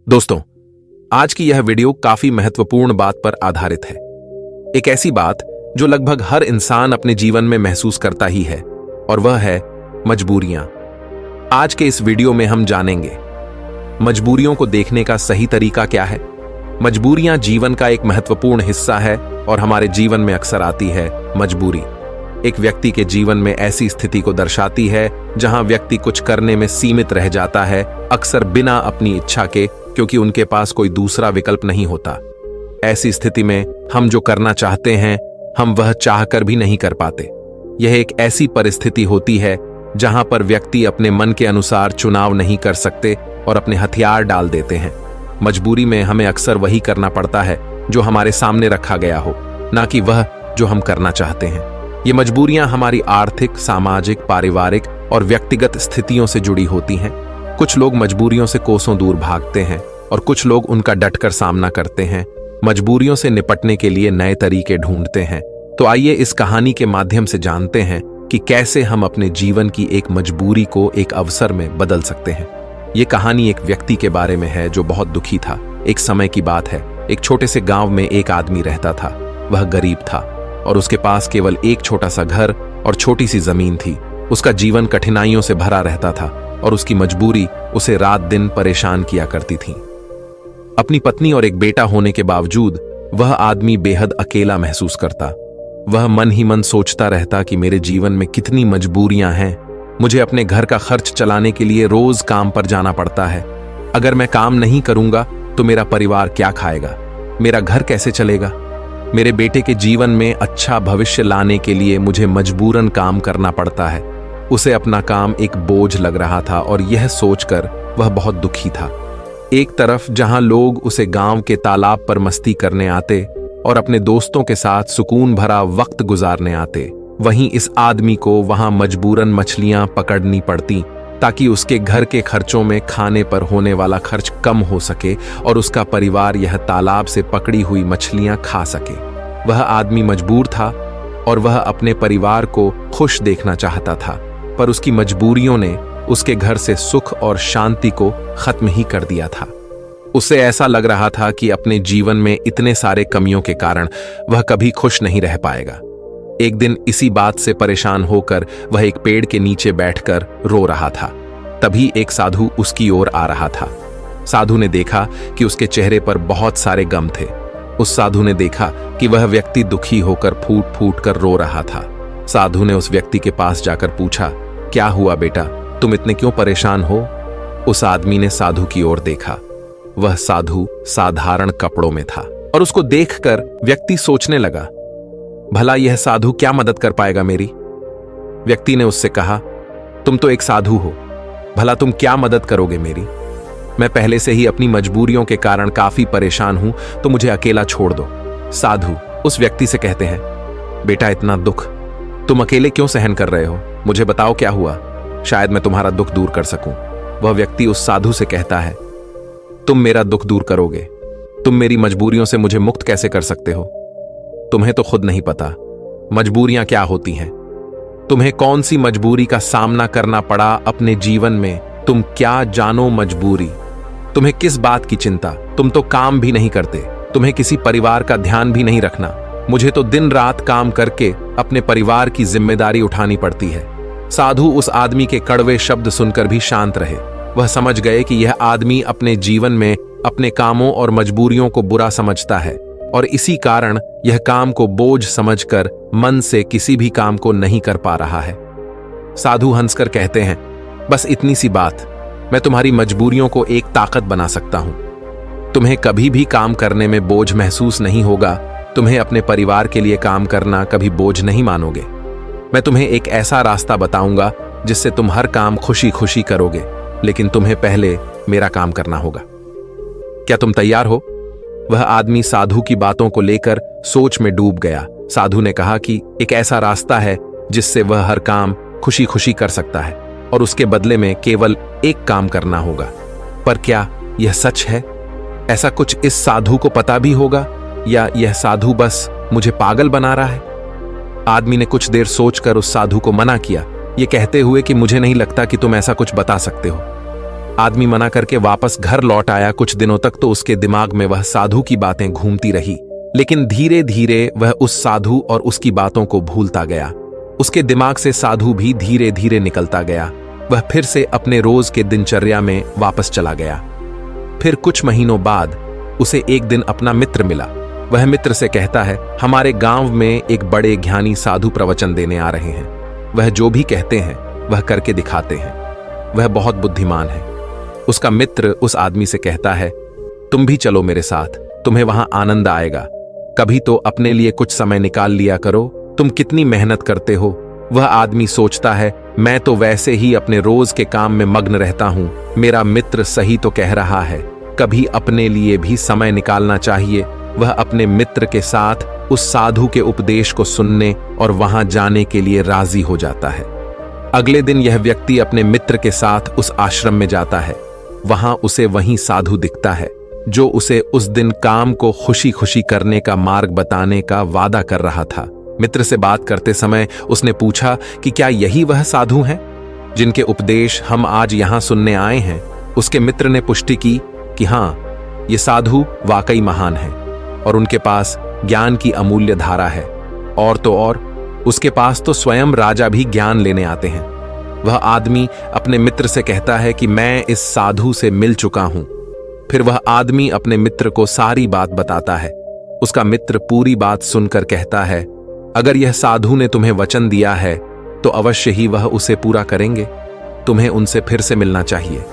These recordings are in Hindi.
दोस्तों, आज की यह वीडियो काफी महत्वपूर्ण बात पर आधारित है। एक ऐसी बात जो लगभग हर इंसान अपने जीवन में महसूस करता ही है, और वह है मजबूरियां। आज के इस वीडियो में हम जानेंगे मजबूरियों को देखने का सही तरीका क्या है। मजबूरियां जीवन का एक महत्वपूर्ण हिस्सा है और हमारे जीवन में अक्सर आती है मजबूरी। एक व्यक्ति के जीवन में ऐसी स्थिति को दर्शाती है जहां व्यक्ति कुछ करने में सीमित रह जाता है, अक्सर बिना अपनी इच्छा के, क्योंकि उनके पास कोई दूसरा विकल्प नहीं होता। ऐसी स्थिति में हम जो करना चाहते हैं, हम वह चाहकर भी नहीं कर पाते। यह एक ऐसी परिस्थिति होती है जहां पर व्यक्ति अपने मन के अनुसार चुनाव नहीं कर सकते और अपने हथियार डाल देते हैं। मजबूरी में हमें अक्सर वही करना पड़ता है जो हमारे सामने रखा गया हो, ना कि वह जो हम करना चाहते हैं। ये मजबूरियां हमारी आर्थिक, सामाजिक, पारिवारिक और व्यक्तिगत स्थितियों से जुड़ी होती हैं। कुछ लोग मजबूरियों से कोसों दूर भागते हैं और कुछ लोग उनका डटकर सामना करते हैं। मजबूरियों से निपटने के लिए नए तरीके ढूंढते हैं। तो आइए इस कहानी के माध्यम से जानते हैं कि कैसे हम अपने जीवन की एक मजबूरी को एक अवसर में बदल सकते हैं। ये कहानी एक व्यक्ति के बारे में है जो बहुत दुखी था। एक समय की बात है, एक छोटे से गांव में एक आदमी रहता था। वह गरीब था और उसके पास केवल एक छोटा सा घर और छोटी सी जमीन थी। उसका जीवन कठिनाइयों से भरा रहता था और उसकी मजबूरी उसे रात दिन परेशान किया करती थी। अपनी पत्नी और एक बेटा होने के बावजूद वह आदमी बेहद अकेला महसूस करता। वह मन ही मन सोचता रहता कि मेरे जीवन में कितनी मजबूरियां हैं। मुझे अपने घर का खर्च चलाने के लिए रोज काम पर जाना पड़ता है। अगर मैं काम नहीं करूंगा तो मेरा परिवार क्या खाएगा, मेरा घर कैसे चलेगा। मेरे बेटे के जीवन में अच्छा भविष्य लाने के लिए मुझे मजबूरन काम करना पड़ता है। उसे अपना काम एक बोझ लग रहा था और यह सोचकर वह बहुत दुखी था। एक तरफ जहां लोग उसे गांव के तालाब पर मस्ती करने आते और अपने दोस्तों के साथ सुकून भरा वक्त गुजारने आते, वहीं इस आदमी को वहां मजबूरन मछलियां पकड़नी पड़ती ताकि उसके घर के खर्चों में खाने पर होने वाला खर्च कम हो सके और उसका परिवार यह तालाब से पकड़ी हुई मछलियां खा सके। वह आदमी मजबूर था और वह अपने परिवार को खुश देखना चाहता था, पर उसकी मजबूरियों ने उसके घर से सुख और शांति को खत्म ही कर दिया था। उसे ऐसा लग रहा था कि अपने जीवन में इतने सारे कमियों के कारण वह कभी खुश नहीं रह पाएगा। एक दिन इसी बात से परेशान होकर वह एक पेड़ के नीचे बैठकर रो रहा था। तभी एक साधु उसकी ओर आ रहा था। साधु ने देखा कि उसके चेहरे पर बहुत सारे गम थे। उस साधु ने देखा कि वह व्यक्ति दुखी होकर फूट फूट कर रो रहा था। साधु ने उस व्यक्ति के पास जाकर पूछा, क्या हुआ बेटा, तुम इतने क्यों परेशान हो? उस आदमी ने साधु की ओर देखा। वह साधु साधारण कपड़ों में था और उसको देखकर व्यक्ति सोचने लगा, भला यह साधु क्या मदद कर पाएगा मेरी। व्यक्ति ने उससे कहा, तुम तो एक साधु हो, भला तुम क्या मदद करोगे मेरी। मैं पहले से ही अपनी मजबूरियों के कारण काफी परेशान हूं, तो मुझे अकेला छोड़ दो। साधु उस व्यक्ति से कहते हैं, बेटा इतना दुख तुम अकेले क्यों सहन कर रहे हो, मुझे बताओ क्या हुआ, शायद मैं तुम्हारा दुख दूर कर सकूं। वह व्यक्ति उस साधु से कहता है, तुम मेरा दुख दूर करोगे, तुम मेरी मजबूरियों से मुझे मुक्त कैसे कर सकते हो। तुम्हें तो खुद नहीं पता मजबूरियां क्या होती हैं। तुम्हें कौन सी मजबूरी का सामना करना पड़ा अपने जीवन में, तुम क्या जानो मजबूरी। तुम्हें किस बात की चिंता, तुम तो काम भी नहीं करते, तुम्हें किसी परिवार का ध्यान भी नहीं रखना। मुझे तो दिन रात काम करके अपने परिवार की जिम्मेदारी उठानी पड़ती है। साधु उस आदमी के कड़वे शब्द सुनकर भी शांत रहे। वह समझ गए कि यह आदमी अपने जीवन में अपने कामों और मजबूरियों को बुरा समझता है और इसी कारण यह काम को बोझ समझकर मन से किसी भी काम को नहीं कर पा रहा है। साधु हंसकर कहते हैं, बस इतनी सी बात, मैं तुम्हारी मजबूरियों को एक ताकत बना सकता हूं। तुम्हें कभी भी काम करने में बोझ महसूस नहीं होगा। तुम्हें अपने परिवार के लिए काम करना कभी बोझ नहीं मानोगे। मैं तुम्हें एक ऐसा रास्ता बताऊंगा जिससे तुम हर काम खुशी खुशी करोगे, लेकिन तुम्हें पहले मेरा काम करना होगा। क्या तुम तैयार हो? वह आदमी साधु की बातों को लेकर सोच में डूब गया। साधु ने कहा कि एक ऐसा रास्ता है जिससे वह हर काम खुशी खुशी कर सकता है और उसके बदले में केवल एक काम करना होगा। पर क्या यह सच है? ऐसा कुछ इस साधु को पता भी होगा या यह साधु बस मुझे पागल बना रहा है? आदमी ने कुछ देर सोचकर उस साधु को मना किया, ये कहते हुए कि मुझे नहीं लगता कि तुम ऐसा कुछ बता सकते हो। आदमी मना करके वापस घर लौट आया। कुछ दिनों तक तो उसके दिमाग में वह साधु की बातें घूमती रही, लेकिन धीरे धीरे वह उस साधु और उसकी बातों को भूलता गया। उसके दिमाग से साधु भी धीरे धीरे निकलता गया। वह फिर से अपने रोज के दिनचर्या में वापस चला गया। फिर कुछ महीनों बाद उसे एक दिन अपना मित्र मिला। वह मित्र से कहता है, हमारे गांव में एक बड़े ज्ञानी साधु प्रवचन देने आ रहे हैं। वह जो भी कहते हैं वह करके दिखाते हैं। वह बहुत बुद्धिमान है। उसका मित्र उस आदमी से कहता है, तुम भी चलो मेरे साथ, तुम्हें वहां आनंद आएगा। कभी तो अपने लिए कुछ समय निकाल लिया करो, तुम कितनी मेहनत करते हो। वह आदमी सोचता है, मैं तो वैसे ही अपने रोज के काम में मग्न रहता हूं। मेरा मित्र सही तो कह रहा है, कभी अपने लिए भी समय निकालना चाहिए। वह अपने मित्र के साथ उस साधु के उपदेश को सुनने और वहां जाने के लिए राजी हो जाता है। अगले दिन यह व्यक्ति अपने मित्र के साथ उस आश्रम में जाता है। वहां उसे वही साधु दिखता है जो उसे उस दिन काम को खुशी खुशी करने का मार्ग बताने का वादा कर रहा था। मित्र से बात करते समय उसने पूछा कि क्या यही वह साधु हैं जिनके उपदेश हम आज यहां सुनने आए हैं। उसके मित्र ने पुष्टि की कि हां, ये साधु वाकई महान हैं और उनके पास ज्ञान की अमूल्य धारा है। और तो और उसके पास तो स्वयं राजा भी ज्ञान लेने आते हैं। वह आदमी अपने मित्र से कहता है कि मैं इस साधु से मिल चुका हूं। फिर वह आदमी अपने मित्र को सारी बात बताता है। उसका मित्र पूरी बात सुनकर कहता है, अगर यह साधु ने तुम्हें वचन दिया है तो अवश्य ही वह उसे पूरा करेंगे। तुम्हें उनसे फिर से मिलना चाहिए।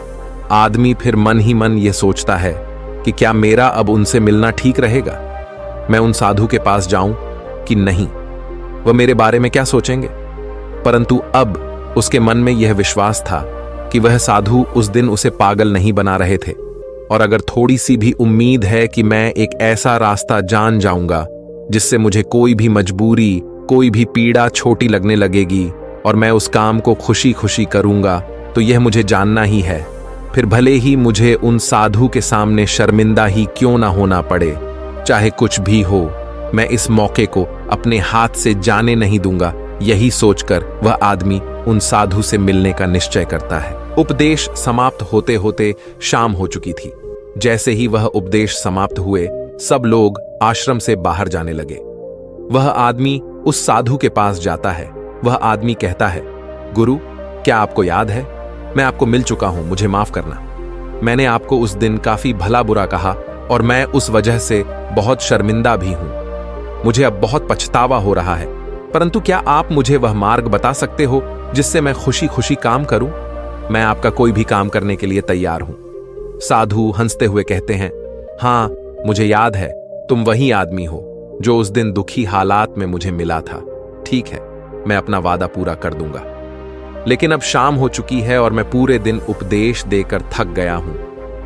आदमी फिर मन ही मन यह सोचता है कि क्या मेरा अब उनसे मिलना ठीक रहेगा। मैं उन साधु के पास जाऊं कि नहीं, वह मेरे बारे में क्या सोचेंगे। परंतु अब उसके मन में यह विश्वास था कि वह साधु उस दिन उसे पागल नहीं बना रहे थे, और अगर थोड़ी सी भी उम्मीद है कि मैं एक ऐसा रास्ता जान जाऊंगा जिससे मुझे कोई भी मजबूरी, कोई भी पीड़ा छोटी लगने लगेगी और मैं उस काम को खुशी खुशी करूंगा, तो यह मुझे जानना ही है। फिर भले ही मुझे उन साधु के सामने शर्मिंदा ही क्यों ना होना पड़े, चाहे कुछ भी हो, मैं इस मौके को अपने हाथ से जाने नहीं दूंगा। यही सोचकर वह आदमी उन साधु से मिलने का निश्चय करता है। उपदेश समाप्त होते होते शाम हो चुकी थी। जैसे ही वह उपदेश समाप्त हुए, सब लोग आश्रम से बाहर जाने लगे। वह आदमी उस साधु के पास जाता है। वह आदमी कहता है, गुरु, क्या आपको याद है, मैं आपको मिल चुका हूं, मुझे माफ करना। मैंने आपको उस दिन काफी भला बुरा कहा और मैं उस वजह से बहुत शर्मिंदा भी हूं। मुझे अब बहुत पछतावा हो रहा है, परंतु क्या आप मुझे वह मार्ग बता सकते हो जिससे मैं खुशी खुशी काम करूं? मैं आपका कोई भी काम करने के लिए तैयार हूं। साधु हंसते हुए कहते हैं, हां, मुझे याद है, तुम वही आदमी हो जो उस दिन दुखी हालात में मुझे मिला था। ठीक है, मैं अपना वादा पूरा कर दूंगा। लेकिन अब शाम हो चुकी है और मैं पूरे दिन उपदेश देकर थक गया हूं,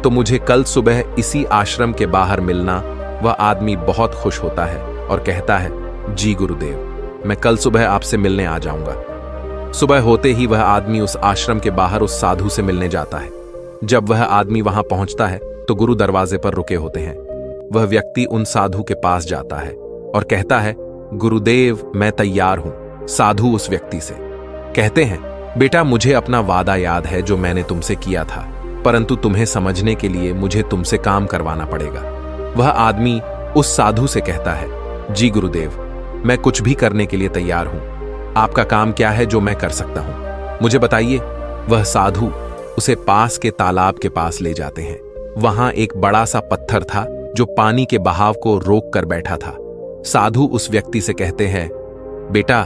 तो मुझे कल सुबह इसी आश्रम के बाहर मिलना। वह आदमी बहुत खुश होता है और कहता है, जी गुरुदेव, मैं कल सुबह आपसे मिलने आ जाऊंगा। सुबह होते ही वह आदमी उस आश्रम के बाहर उस साधु से मिलने जाता है। जब वह आदमी वहां पहुंचता है तो गुरु दरवाजे पर रुके होते हैं। वह व्यक्ति उन साधु के पास जाता है और कहता है, गुरुदेव, मैं तैयार हूं। साधु उस व्यक्ति से कहते हैं, बेटा, मुझे अपना वादा याद है जो मैंने तुमसे किया था, परंतु तुम्हें समझने के लिए मुझे तुमसे काम करवाना पड़ेगा। वह आदमी उस साधु से कहता है, जी गुरुदेव, मैं कुछ भी करने के लिए तैयार हूं। आपका काम क्या है जो मैं कर सकता हूं, मुझे बताइए। वह साधु उसे पास के तालाब के पास ले जाते हैं। वहां एक बड़ा सा पत्थर था जो पानी के बहाव को रोक कर बैठा था। साधु उस व्यक्ति से कहते हैं, बेटा,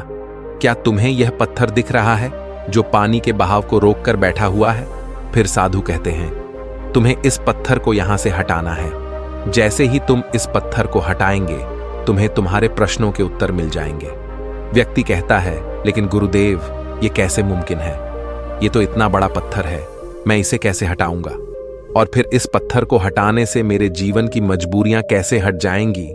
क्या तुम्हें यह पत्थर दिख रहा है जो पानी के बहाव को रोक कर बैठा हुआ है? फिर साधु कहते हैं, तुम्हें इस पत्थर को यहां से हटाना है। जैसे ही तुम इस पत्थर को हटाएंगे, तुम्हें तुम्हारे प्रश्नों के उत्तर मिल जाएंगे। व्यक्ति कहता है, लेकिन गुरुदेव, ये कैसे मुमकिन है? ये तो इतना बड़ा पत्थर है, मैं इसे कैसे हटाऊंगा? और फिर इस पत्थर को हटाने से मेरे जीवन की मजबूरियां कैसे हट जाएंगी?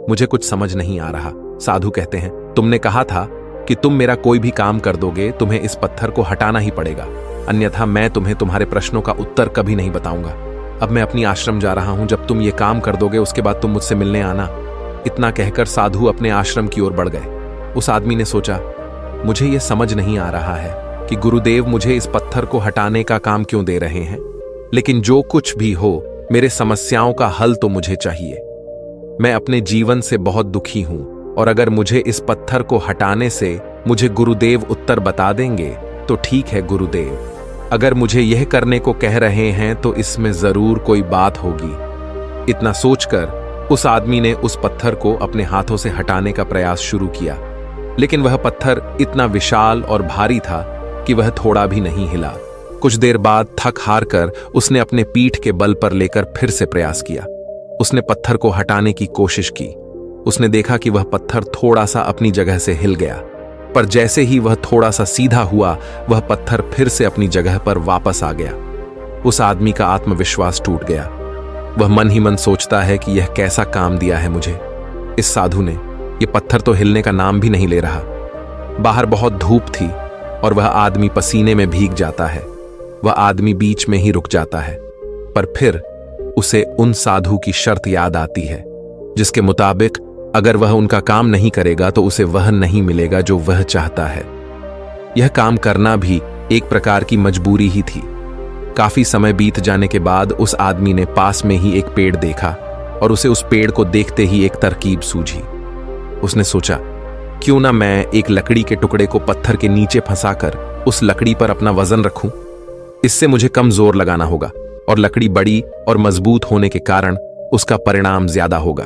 मुझे कुछ समझ नहीं आ रहा। साधु कहते हैं, तुमने कहा था कि तुम मेरा कोई भी काम कर दोगे, तुम्हें इस पत्थर को हटाना ही पड़ेगा, अन्यथा मैं तुम्हें तुम्हारे प्रश्नों का उत्तर कभी नहीं बताऊंगा। अब मैं अपनी आश्रम जा रहा हूं, जब तुम ये काम कर दोगे उसके बाद तुम मुझसे मिलने आना। इतना कहकर साधु अपने आश्रम की ओर बढ़ गए। उस आदमी ने सोचा, मुझे यह समझ नहीं आ रहा है कि गुरुदेव मुझे इस पत्थर को हटाने का काम क्यों दे रहे हैं। लेकिन जो कुछ भी हो, मेरे समस्याओं का हल तो मुझे चाहिए। मैं अपने जीवन से बहुत दुखी हूं और अगर मुझे इस पत्थर को हटाने से मुझे गुरुदेव उत्तर बता देंगे तो ठीक है गुरुदेव। अगर मुझे यह करने को कह रहे हैं तो इसमें जरूर कोई बात होगी। इतना सोचकर उस आदमी ने उस पत्थर को अपने हाथों से हटाने का प्रयास शुरू किया, लेकिन वह पत्थर इतना विशाल और भारी था कि वह थोड़ा भी नहीं हिला। कुछ देर बाद थक हार कर उसने अपने पीठ के बल पर लेकर फिर से प्रयास किया। उसने पत्थर को हटाने की कोशिश की। उसने देखा कि वह पत्थर थोड़ा सा अपनी जगह से हिल गया, पर जैसे ही वह थोड़ा सा सीधा हुआ, वह पत्थर फिर से अपनी जगह पर वापस आ गया। उस आदमी का आत्मविश्वास टूट गया। वह मन ही मन सोचता है कि यह कैसा काम दिया है मुझे इस साधु ने। यह पत्थर तो हिलने का नाम भी नहीं ले रहा। बाहर बहुत धूप थी और वह आदमी पसीने में भीग जाता है। वह आदमी बीच में ही रुक जाता है, पर फिर उसे उन साधु की शर्त याद आती है, जिसके मुताबिक अगर वह उनका काम नहीं करेगा तो उसे वह नहीं मिलेगा जो वह चाहता है। यह काम करना भी एक प्रकार की मजबूरी ही थी। काफी समय बीत जाने के बाद उस आदमी ने पास में ही एक पेड़ देखा और उसे उस पेड़ को देखते ही एक तरकीब सूझी। उसने सोचा, क्यों ना मैं एक लकड़ी के टुकड़े को पत्थर के नीचे फंसाकर उस लकड़ी पर अपना वजन रखूं। इससे मुझे कम जोर लगाना होगा और लकड़ी बड़ी और मजबूत होने के कारण उसका परिणाम ज्यादा होगा।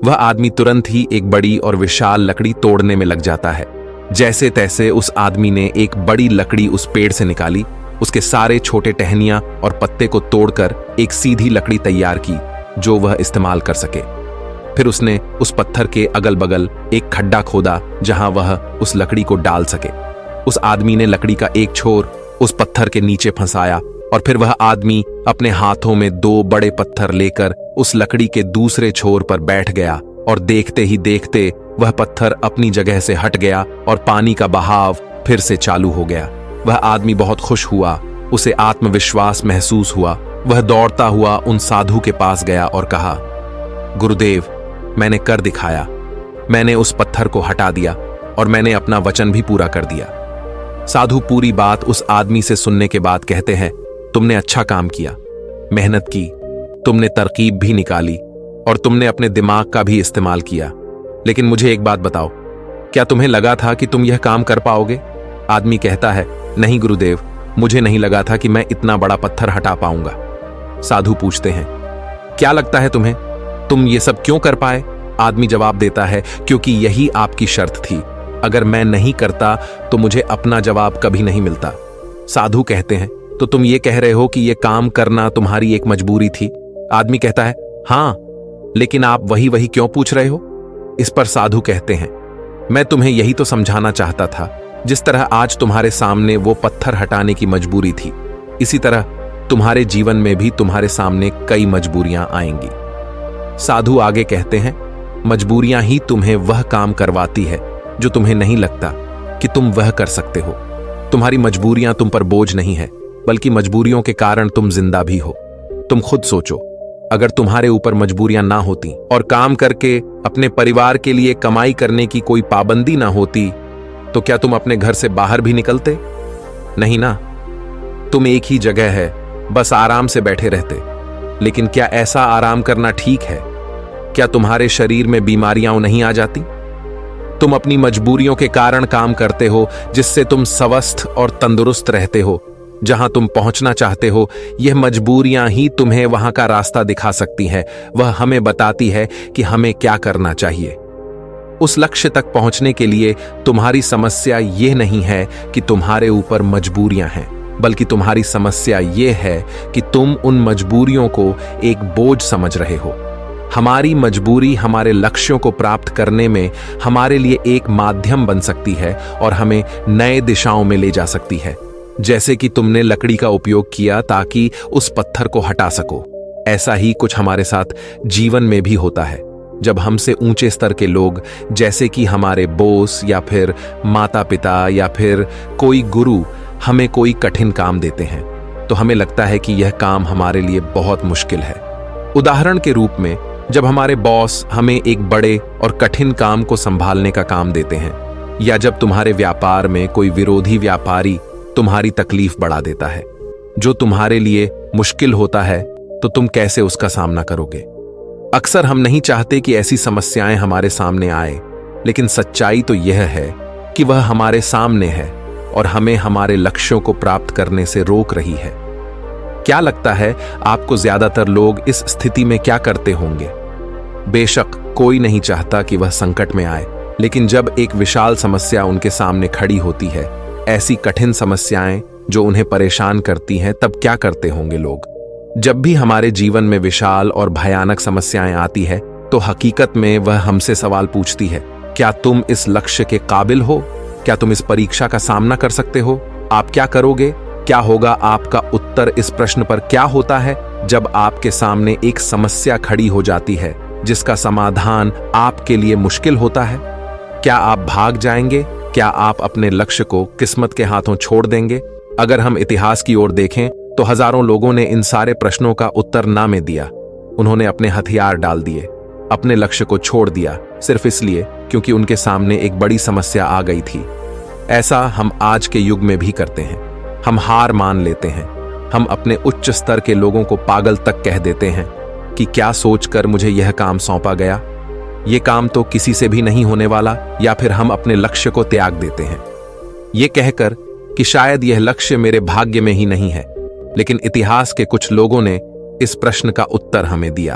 वह आदमी तुरंत ही एक बड़ी और विशाल लकड़ी तोड़ने में लग जाता है। जैसे तैसे उस आदमी ने एक बड़ी लकड़ी उस पेड़ से निकाली, उसके सारे छोटे टहनियां और पत्ते को तोड़कर एक सीधी लकड़ी तैयार की जो वह इस्तेमाल कर सके। फिर उसने उस पत्थर के अगल बगल एक खड्डा खोदा जहां वह उस लकड़ी को डाल सके। उस आदमी ने लकड़ी का एक छोर उस पत्थर के नीचे फंसाया और फिर वह आदमी अपने हाथों में 2 बड़े पत्थर लेकर उस लकड़ी के दूसरे छोर पर बैठ गया और देखते ही देखते वह पत्थर अपनी जगह से हट गया और पानी का बहाव फिर से चालू हो गया। वह आदमी बहुत खुश हुआ, उसे आत्मविश्वास महसूस हुआ। वह दौड़ता हुआ उन साधु के पास गया और कहा, गुरुदेव, मैंने कर दिखाया। मैंने उस पत्थर को हटा दिया और मैंने अपना वचन भी पूरा कर दिया। साधु पूरी बात उस आदमी से सुनने के बाद कहते हैं, तुमने अच्छा काम किया, मेहनत की, तुमने तरकीब भी निकाली और तुमने अपने दिमाग का भी इस्तेमाल किया। लेकिन मुझे एक बात बताओ, क्या तुम्हें लगा था कि तुम यह काम कर पाओगे? आदमी कहता है, नहीं गुरुदेव, मुझे नहीं लगा था कि मैं इतना बड़ा पत्थर हटा पाऊंगा। साधु पूछते हैं, क्या लगता है तुम्हें, तुम ये सब क्यों कर पाए? आदमी जवाब देता है, क्योंकि यही आपकी शर्त थी। अगर मैं नहीं करता तो मुझे अपना जवाब कभी नहीं मिलता। साधु कहते हैं, तो तुम ये कह रहे हो कि यह काम करना तुम्हारी एक मजबूरी थी? आदमी कहता है, हां, लेकिन आप वही क्यों पूछ रहे हो? इस पर साधु कहते हैं, मैं तुम्हें यही तो समझाना चाहता था। जिस तरह आज तुम्हारे सामने वो पत्थर हटाने की मजबूरी थी, इसी तरह तुम्हारे जीवन में भी तुम्हारे सामने कई मजबूरियां आएंगी। साधु आगे कहते हैं, मजबूरियां ही तुम्हें वह काम करवाती है जो तुम्हें नहीं लगता कि तुम वह कर सकते हो। तुम्हारी मजबूरियां तुम पर बोझ नहीं है, बल्कि मजबूरियों के कारण तुम जिंदा भी हो। तुम खुद सोचो, अगर तुम्हारे ऊपर मजबूरियां ना होती और काम करके अपने परिवार के लिए कमाई करने की कोई पाबंदी ना होती, तो क्या तुम अपने घर से बाहर भी निकलते? नहीं ना। तुम एक ही जगह है, बस आराम से बैठे रहते। लेकिन क्या ऐसा आराम करना ठीक है? क्या तुम्हारे शरीर में बीमारियां नहीं आ जाती? तुम अपनी मजबूरियों के कारण काम करते हो, जिससे तुम स्वस्थ और तंदुरुस्त रहते हो। जहां तुम पहुंचना चाहते हो, यह मजबूरियां ही तुम्हें वहां का रास्ता दिखा सकती हैं। वह हमें बताती है कि हमें क्या करना चाहिए। उस लक्ष्य तक पहुंचने के लिए तुम्हारी समस्या यह नहीं है कि तुम्हारे ऊपर मजबूरियां हैं, बल्कि तुम्हारी समस्या यह है कि तुम उन मजबूरियों को एक बोझ समझ रहे हो। हमारी मजबूरी हमारे लक्ष्यों को प्राप्त करने में हमारे लिए एक माध्यम बन सकती है और हमें नए दिशाओं में ले जा सकती है। जैसे कि तुमने लकड़ी का उपयोग किया ताकि उस पत्थर को हटा सको, ऐसा ही कुछ हमारे साथ जीवन में भी होता है। जब हमसे ऊंचे स्तर के लोग, जैसे कि हमारे बॉस या फिर माता पिता या फिर कोई गुरु, हमें कोई कठिन काम देते हैं, तो हमें लगता है कि यह काम हमारे लिए बहुत मुश्किल है। उदाहरण के रूप में, जब हमारे बॉस हमें एक बड़े और कठिन काम को संभालने का काम देते हैं, या जब तुम्हारे व्यापार में कोई विरोधी व्यापारी तुम्हारी तकलीफ बढ़ा देता है, जो तुम्हारे लिए मुश्किल होता है तो तुम कैसे उसका सामना करोगे। अक्सर हम नहीं चाहते कि ऐसी समस्याएं हमारे सामने आए, लेकिन सच्चाई तो यह है कि वह हमारे सामने है और हमें हमारे लक्ष्यों को प्राप्त करने से रोक रही है। क्या लगता है आपको ज्यादातर लोग इस स्थिति में क्या करते होंगे? बेशक कोई नहीं चाहता कि वह संकट में आए, लेकिन जब एक विशाल समस्या उनके सामने खड़ी होती है, ऐसी कठिन समस्याएं जो उन्हें परेशान करती हैं, तब क्या करते होंगे लोग? जब भी हमारे जीवन में विशाल और भयानक समस्याएं आती है, तो हकीकत में वह हमसे सवाल पूछती है, क्या तुम इस लक्ष्य के काबिल हो? क्या तुम इस परीक्षा का सामना कर सकते हो? आप क्या करोगे? क्या होगा आपका उत्तर इस प्रश्न पर क्या होता है जब आपके सामने एक समस्या खड़ी हो जाती है जिसका समाधान आपके लिए मुश्किल होता है? क्या आप भाग जाएंगे? क्या आप अपने लक्ष्य को किस्मत के हाथों छोड़ देंगे? अगर हम इतिहास की ओर देखें तो हजारों लोगों ने इन सारे प्रश्नों का उत्तर ना में दिया। उन्होंने अपने हथियार डाल दिए, अपने लक्ष्य को छोड़ दिया, सिर्फ इसलिए क्योंकि उनके सामने एक बड़ी समस्या आ गई थी। ऐसा हम आज के युग में भी करते हैं। हम हार मान लेते हैं। हम अपने उच्च स्तर के लोगों को पागल तक कह देते हैं कि क्या सोचकर मुझे यह काम सौंपा गया, यह काम तो किसी से भी नहीं होने वाला, या फिर हम अपने लक्ष्य को त्याग देते हैं यह कहकर कि शायद यह लक्ष्य मेरे भाग्य में ही नहीं है। लेकिन इतिहास के कुछ लोगों ने इस प्रश्न का उत्तर हमें दिया।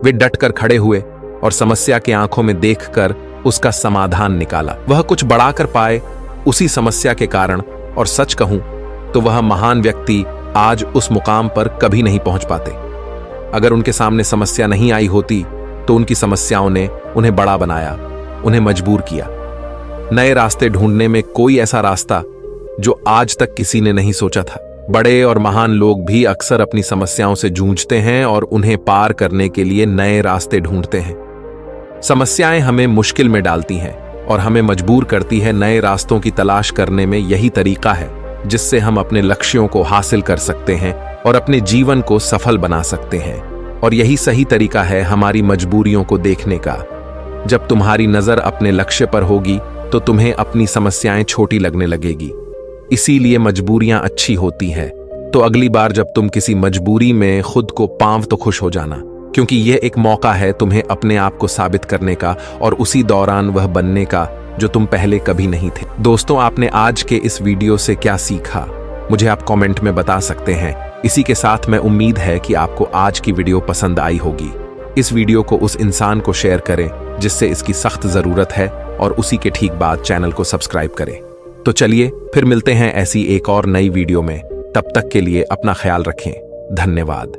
वे डटकर खड़े हुए और समस्या के आंखों में देखकर उसका समाधान निकाला। वह कुछ बढ़ाकर पाए उसी समस्या के कारण, और सच कहूं तो वह महान व्यक्ति आज उस मुकाम पर कभी नहीं पहुंच पाते। अगर उनके सामने समस्या नहीं आई होती तो उनकी समस्याओं ने उन्हें बड़ा बनाया, उन्हें मजबूर किया नए रास्ते ढूंढने में, कोई ऐसा रास्ता जो आज तक किसी ने नहीं सोचा था। बड़े और महान लोग भी अक्सर अपनी समस्याओं से जूझते हैं और उन्हें पार करने के लिए नए रास्ते ढूंढते हैं। समस्याएं हमें मुश्किल में डालती हैं और हमें मजबूर करती है नए रास्तों की तलाश करने में। यही तरीका है जिससे हम अपने लक्ष्यों को हासिल कर सकते हैं और अपने जीवन को सफल बना सकते हैं। और यही सही तरीका है हमारी मजबूरियों को देखने का। जब तुम्हारी नजर अपने लक्ष्य पर होगी तो तुम्हें अपनी समस्याएं छोटी लगने लगेगी। इसीलिए मजबूरियां अच्छी होती हैं। तो अगली बार जब तुम किसी मजबूरी में खुद को पांव तो खुश हो जाना, क्योंकि यह एक मौका है तुम्हें अपने आप को साबित करने का और उसी दौरान वह बनने का जो तुम पहले कभी नहीं थे। दोस्तों, आपने आज के इस वीडियो से क्या सीखा, मुझे आप कमेंट में बता सकते हैं। इसी के साथ मैं उम्मीद है कि आपको आज की वीडियो पसंद आई होगी। इस वीडियो को उस इंसान को शेयर करें जिससे इसकी सख्त जरूरत है, और उसी के ठीक बाद चैनल को सब्सक्राइब करें। तो चलिए फिर मिलते हैं ऐसी एक और नई वीडियो में। तब तक के लिए अपना ख्याल रखें। धन्यवाद।